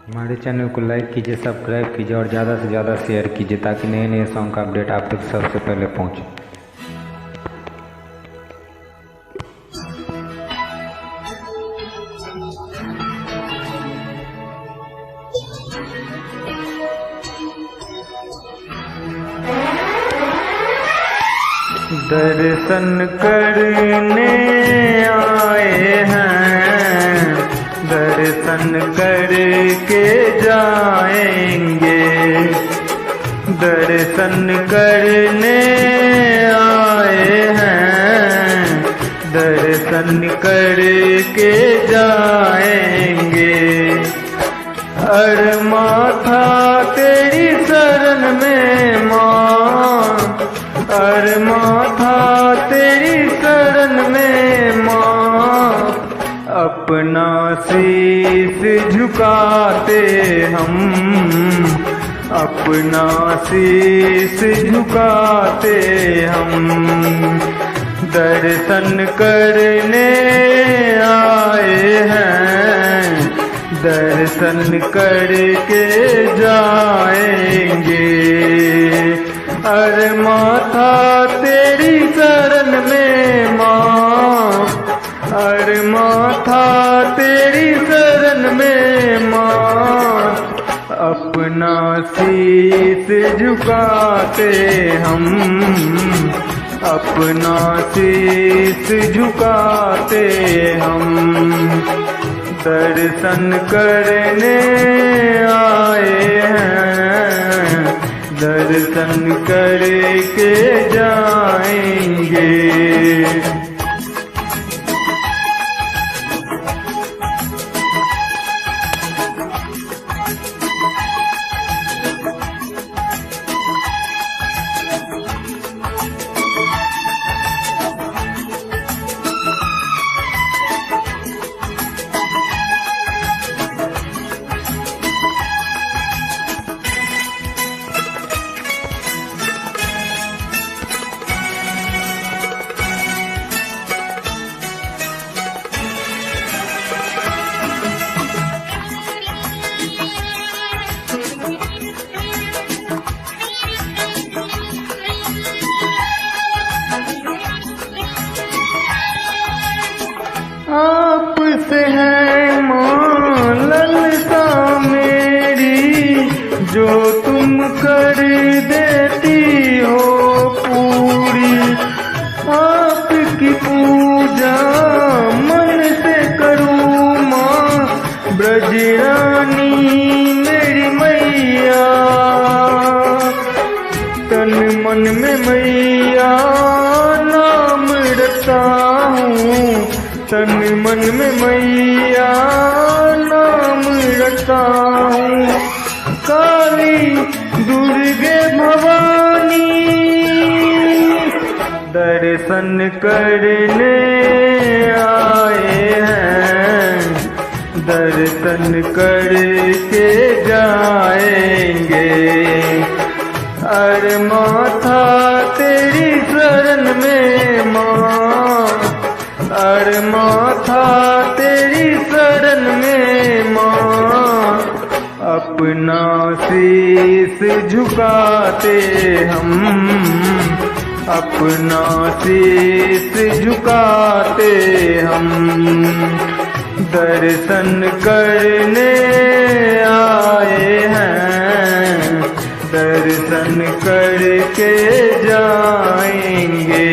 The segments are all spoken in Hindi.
हमारे चैनल को लाइक कीजिए, सब्सक्राइब कीजिए और ज़्यादा से ज़्यादा शेयर कीजिए ताकि नए नए सॉन्ग का अपडेट आप तक सबसे पहले पहुँचे। दर्शन करने आए हैं, दर्शन करके जाएंगे। दर्शन करने आए हैं, दर्शन करके जाएंगे। अरमा था तेरी शरण में माँ, अरमा था तेरी शरण में माँ। अपना शीश झुकाते हम, अपना शीश झुकाते हम। दर्शन करने आए हैं, दर्शन करके जाएंगे। अरमा था तेरी शरण में माँ, अरमा था तेरी शरण में माँ। अपना शीश झुकाते हम, अपना शीश झुकाते हम। दर्शन करने आए हैं, दर्शन करके जाएंगे। आपसे है माँ ललसा मेरी, जो तुम कर देती हो पूरी। आपकी पूजा मन से करूँ माँ, ब्रजरानी मेरी मैया। तन मन में मैया नाम रखता हूँ, तन मन में मैया नाम रखता हूँ। काली दुर्गे भवानी, दर्शन करने आए हैं, दर्शन करके जाएंगे। अरमा था तेरी शरण में माँ, अरमा था तेरी शरण में माँ। अपना शीश झुकाते हम, अपना शीश झुकाते हम। दर्शन करने आए हैं, दर्शन करके जाएंगे।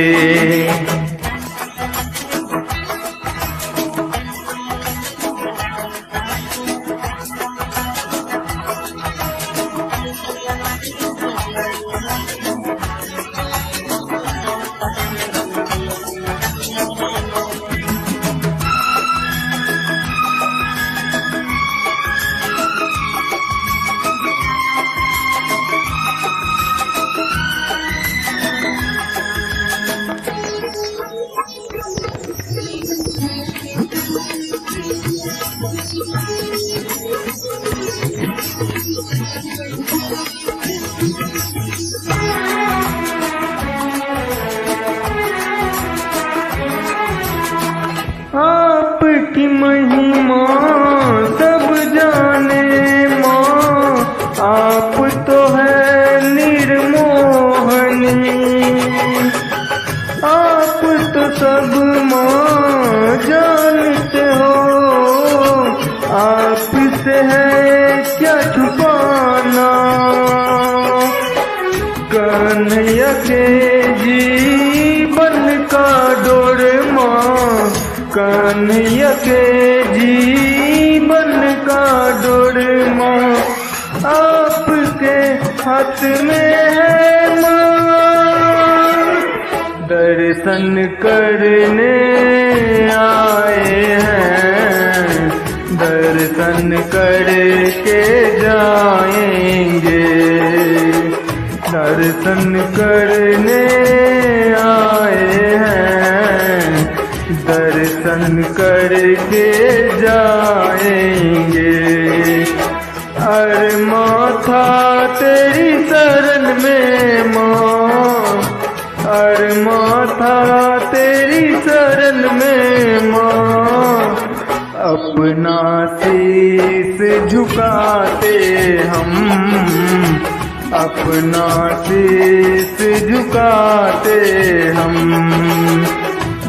आपसे है क्या छुपाना, कन्हैया के जीवन का डोरमा, कन्हैया के जीवन का डोरमा आपके हाथ में है मां। दर्शन करने आए हैं, दर्शन करके जाएंगे, दर्शन करने आए हैं, दर्शन करके जाएंगे। अरे माथा तेरी शरण में माँ, अरे माथा तेरी शरण में माँ, अपना शीश झुकाते हम, अपना शीश झुकाते हम,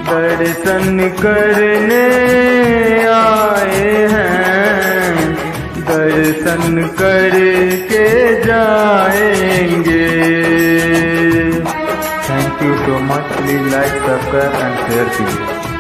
दर्शन करने आए हैं, दर्शन करके जाएंगे। Thank you so much. Please like, subscribe and share कीजिए।